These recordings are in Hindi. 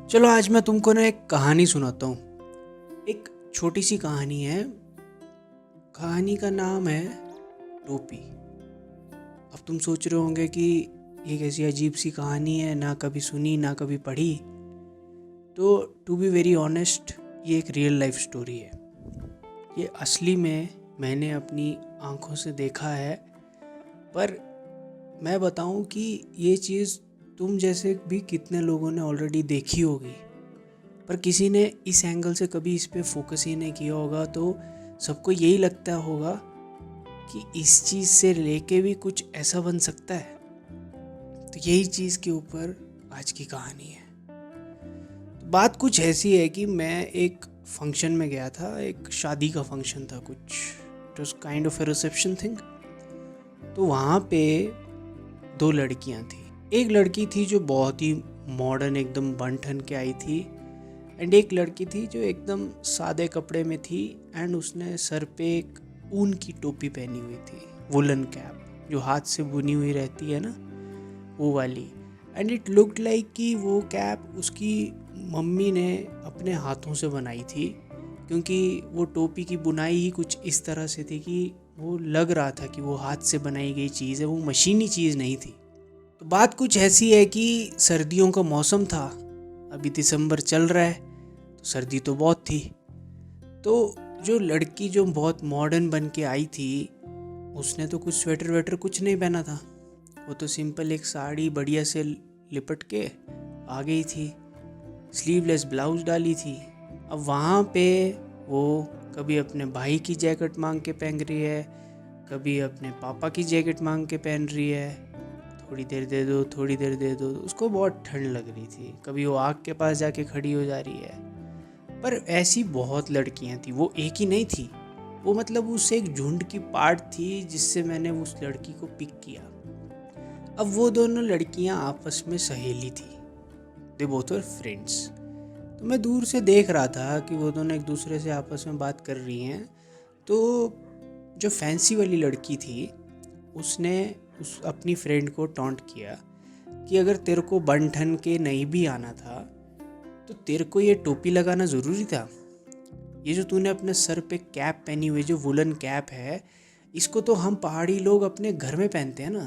चलो आज मैं तुमको ना एक कहानी सुनाता हूँ। एक छोटी सी कहानी है। कहानी का नाम है टोपी। अब तुम सोच रहे होंगे कि ये कैसी अजीब सी कहानी है, ना कभी सुनी ना कभी पढ़ी। तो टू बी वेरी ऑनेस्ट, ये एक रियल लाइफ स्टोरी है। ये असली में मैंने अपनी आंखों से देखा है। पर मैं बताऊं कि ये चीज़ तुम जैसे भी कितने लोगों ने ऑलरेडी देखी होगी, पर किसी ने इस एंगल से कभी इस पे फोकस ही नहीं किया होगा। तो सबको यही लगता होगा कि इस चीज़ से लेके भी कुछ ऐसा बन सकता है। तो यही चीज़ के ऊपर आज की कहानी है। तो बात कुछ ऐसी है कि मैं एक फंक्शन में गया था। एक शादी का फंक्शन था कुछ, it was kind of A reception thing. तो वहाँ पे दो लड़कियाँ थी। एक लड़की थी जो बहुत ही मॉडर्न एकदम बन ठन के आई थी, एंड एक लड़की थी जो एकदम सादे कपड़े में थी, एंड उसने सर पे एक ऊन की टोपी पहनी हुई थी, वुलन कैप जो हाथ से बुनी हुई रहती है ना, वो वाली। एंड इट लुक्ड लाइक कि वो कैप उसकी मम्मी ने अपने हाथों से बनाई थी, क्योंकि वो टोपी की बुनाई ही कुछ इस तरह से थी कि वो लग रहा था कि वो हाथ से बनाई गई चीज़ है, वो मशीनी चीज़ नहीं थी। तो बात कुछ ऐसी है कि सर्दियों का मौसम था, अभी दिसंबर चल रहा है, तो सर्दी तो बहुत थी। तो जो लड़की जो बहुत मॉडर्न बन के आई थी, उसने तो कुछ स्वेटर वेटर कुछ नहीं पहना था। वो तो सिंपल एक साड़ी बढ़िया से लिपट के आ गई थी, स्लीवलेस ब्लाउज डाली थी। अब वहाँ पे वो कभी अपने भाई की जैकेट मांग के पहन रही है, कभी अपने पापा की जैकेट मांग के पहन रही है। थोड़ी देर दे दो, थोड़ी देर दे दो। उसको बहुत ठंड लग रही थी, कभी वो आग के पास जाके खड़ी हो जा रही है। पर ऐसी बहुत लड़कियां थी, वो एक ही नहीं थी। वो मतलब उससे एक झुंड की पार्ट थी जिससे मैंने उस लड़की को पिक किया। अब वो दोनों लड़कियां आपस में सहेली थी, दे बोथ वर फ्रेंड्स। तो मैं दूर से देख रहा था कि वो दोनों एक दूसरे से आपस में बात कर रही हैं। तो जो फैंसी वाली लड़की थी, उसने उस अपनी फ्रेंड को टॉन्ट किया कि अगर तेरे को बन ठन के नहीं भी आना था तो तेरे को ये टोपी लगाना ज़रूरी था। ये जो तूने अपने सर पे कैप पहनी हुई, जो वुलन कैप है, इसको तो हम पहाड़ी लोग अपने घर में पहनते हैं ना।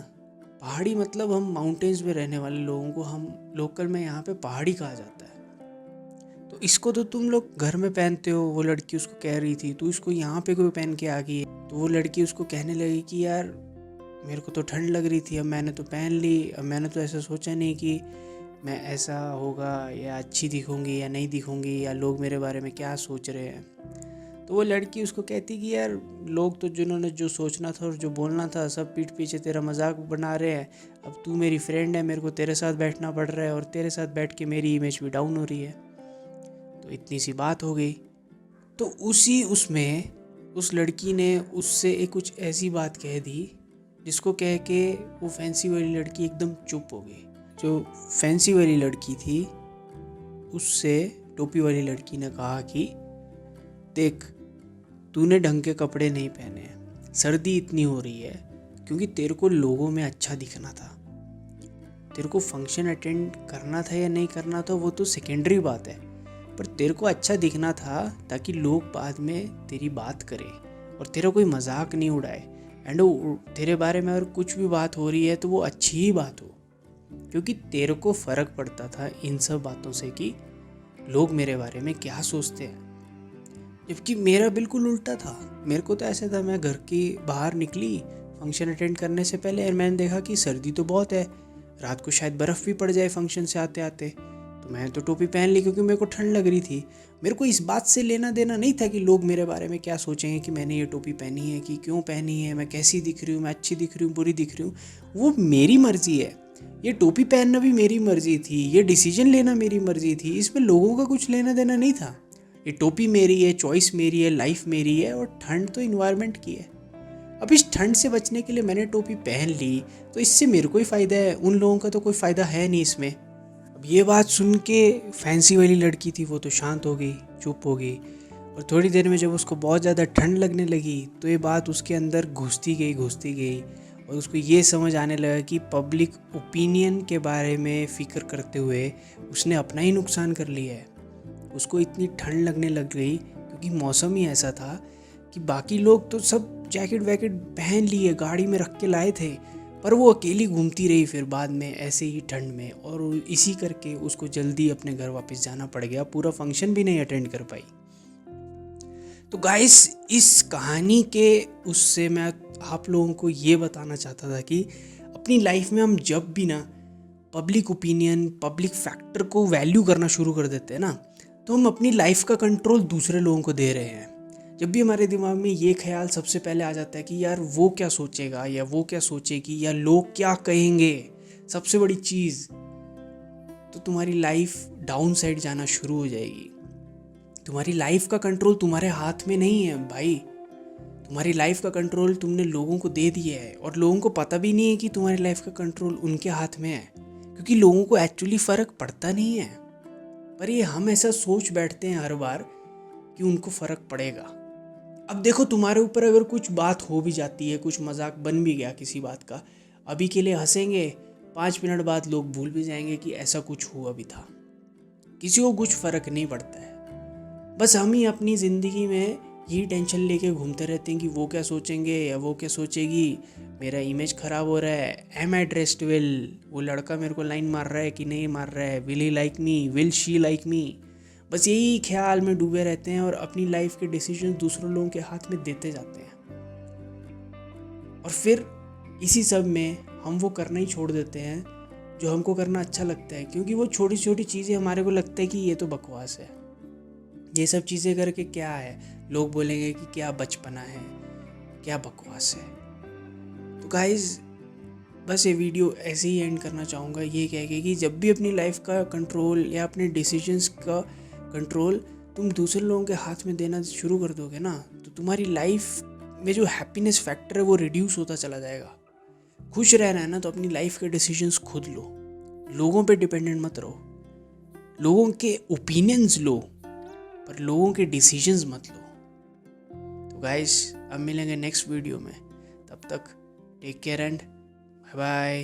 पहाड़ी मतलब हम माउंटेन्स में रहने वाले लोगों को हम लोकल में यहाँ पे पहाड़ी कहा जाता है। तो इसको तो तुम लोग घर में पहनते हो। वो लड़की उसको कह रही थी तू इसको यहाँ पे क्यों पहन के आ गई है। तो वो लड़की उसको कहने लगी कि यार मेरे को तो ठंड लग रही थी, अब मैंने तो पहन ली। अब मैंने तो ऐसा सोचा नहीं कि मैं ऐसा होगा या अच्छी दिखूंगी या नहीं दिखूंगी, या लोग मेरे बारे में क्या सोच रहे हैं। तो वो लड़की उसको कहती कि यार लोग तो जिन्होंने जो सोचना था और जो बोलना था सब पीठ पीछे तेरा मजाक बना रहे हैं। अब तू मेरी फ्रेंड है, मेरे को तेरे साथ बैठना पड़ रहा है, और तेरे साथ बैठ के मेरी इमेज भी डाउन हो रही है। तो इतनी सी बात हो गई। तो उसी उसमें उस लड़की ने उससे एक कुछ ऐसी बात कह दी जिसको कह के वो फैंसी वाली लड़की एकदम चुप हो गई। जो फैंसी वाली लड़की थी उससे टोपी वाली लड़की ने कहा कि देख, तूने ढंग के कपड़े नहीं पहने हैं, सर्दी इतनी हो रही है, क्योंकि तेरे को लोगों में अच्छा दिखना था। तेरे को फंक्शन अटेंड करना था या नहीं करना था वो तो सेकेंडरी बात है, पर तेरे को अच्छा दिखना था ताकि लोग बाद में तेरी बात करें और तेरा कोई मजाक नहीं उड़ाए। एंड तेरे बारे में अगर कुछ भी बात हो रही है तो वो अच्छी ही बात हो, क्योंकि तेरे को फ़र्क पड़ता था इन सब बातों से कि लोग मेरे बारे में क्या सोचते हैं। जबकि मेरा बिल्कुल उल्टा था। मेरे को तो ऐसे था, मैं घर की बाहर निकली फंक्शन अटेंड करने से पहले और मैंने देखा कि सर्दी तो बहुत है, रात को शायद बर्फ़ भी पड़ जाए फंक्शन से आते आते, तो मैंने तो टोपी पहन ली क्योंकि मेरे को ठंड लग रही थी। मेरे को इस बात से लेना देना नहीं था कि लोग मेरे बारे में क्या सोचेंगे कि मैंने ये टोपी पहनी है, कि क्यों पहनी है, मैं कैसी दिख रही हूँ, मैं अच्छी दिख रही हूँ, बुरी दिख रही हूँ। वो मेरी मर्ज़ी है। ये टोपी पहनना भी मेरी मर्ज़ी थी, ये डिसीजन लेना मेरी मर्ज़ी थी, इसमें लोगों का कुछ लेना देना नहीं था। ये टोपी मेरी है, चॉइस मेरी है, लाइफ मेरी है, और ठंड तो इन्वायरमेंट की है। अब इस ठंड से बचने के लिए मैंने टोपी पहन ली, तो इससे मेरे को ही फ़ायदा है, उन लोगों का तो कोई फ़ायदा है नहीं इसमें। अब ये बात सुन के फैंसी वाली लड़की थी वो तो शांत हो गई, चुप हो गई। और थोड़ी देर में जब उसको बहुत ज़्यादा ठंड लगने लगी तो ये बात उसके अंदर घुसती गई, और उसको ये समझ आने लगा कि पब्लिक ओपिनियन के बारे में फ़िक्र करते हुए उसने अपना ही नुकसान कर लिया है। उसको इतनी ठंड लगने लग गई क्योंकि मौसम ही ऐसा था कि बाकी लोग तो सब जैकेट वैकेट पहन लिए, गाड़ी में रख के लाए थे, पर वो अकेली घूमती रही फिर बाद में ऐसे ही ठंड में, और इसी करके उसको जल्दी अपने घर वापस जाना पड़ गया, पूरा फंक्शन भी नहीं अटेंड कर पाई। तो गाइस, इस कहानी के उससे मैं आप लोगों को ये बताना चाहता था कि अपनी लाइफ में हम जब भी ना पब्लिक ओपिनियन, पब्लिक फैक्टर को वैल्यू करना शुरू कर देते हैं ना, तो हम अपनी लाइफ का कंट्रोल दूसरे लोगों को दे रहे हैं। जब भी हमारे दिमाग में ये ख्याल सबसे पहले आ जाता है कि यार वो क्या सोचेगा या वो क्या सोचेगी या लोग क्या कहेंगे, सबसे बड़ी चीज़, तो तुम्हारी लाइफ डाउन साइड जाना शुरू हो जाएगी। तुम्हारी लाइफ का कंट्रोल तुम्हारे हाथ में नहीं है भाई। तुम्हारी लाइफ का कंट्रोल तुमने लोगों को दे दिया है, और लोगों को पता भी नहीं है कि तुम्हारी लाइफ का कंट्रोल उनके हाथ में है, क्योंकि लोगों को एक्चुअली फ़र्क पड़ता नहीं है। पर ये हम ऐसा सोच बैठते हैं हर बार कि उनको फ़र्क पड़ेगा। अब देखो, तुम्हारे ऊपर अगर कुछ बात हो भी जाती है, कुछ मजाक बन भी गया किसी बात का, अभी के लिए हंसेंगे, 5 मिनट बाद लोग भूल भी जाएंगे कि ऐसा कुछ हुआ भी था। किसी को कुछ फ़र्क नहीं पड़ता है। बस हम ही अपनी ज़िंदगी में यही टेंशन लेके घूमते रहते हैं कि वो क्या सोचेंगे या वो क्या सोचेगी, मेरा इमेज ख़राब हो रहा है, एम आई ड्रेस्ड वेल, वो लड़का मेरे को लाइन मार रहा है कि नहीं मार रहा है, will he like me, will she like me. बस यही ख्याल में डूबे रहते हैं और अपनी लाइफ के डिसीजन दूसरों लोगों के हाथ में देते जाते हैं, और फिर इसी सब में हम वो करना ही छोड़ देते हैं जो हमको करना अच्छा लगता है, क्योंकि वो छोटी छोटी चीज़ें हमारे को लगता है कि ये तो बकवास है, ये सब चीज़ें करके क्या है, लोग बोलेंगे कि क्या बचपना है, क्या बकवास है। तो गाइस, बस ये वीडियो ऐसे ही एंड करना चाहूँगा ये कह के कि जब भी अपनी लाइफ का कंट्रोल या अपने डिसीजंस का कंट्रोल तुम दूसरे लोगों के हाथ में देना शुरू कर दोगे ना, तो तुम्हारी लाइफ में जो हैप्पीनेस फैक्टर है वो रिड्यूस होता चला जाएगा। खुश रहना है ना, तो अपनी लाइफ के डिसीजंस खुद लो, लोगों पे डिपेंडेंट मत रहो। लोगों के ओपिनियंस लो, पर लोगों के डिसीजंस मत लो। तो गाइस, अब मिलेंगे नेक्स्ट वीडियो में, तब तक take care and bye bye.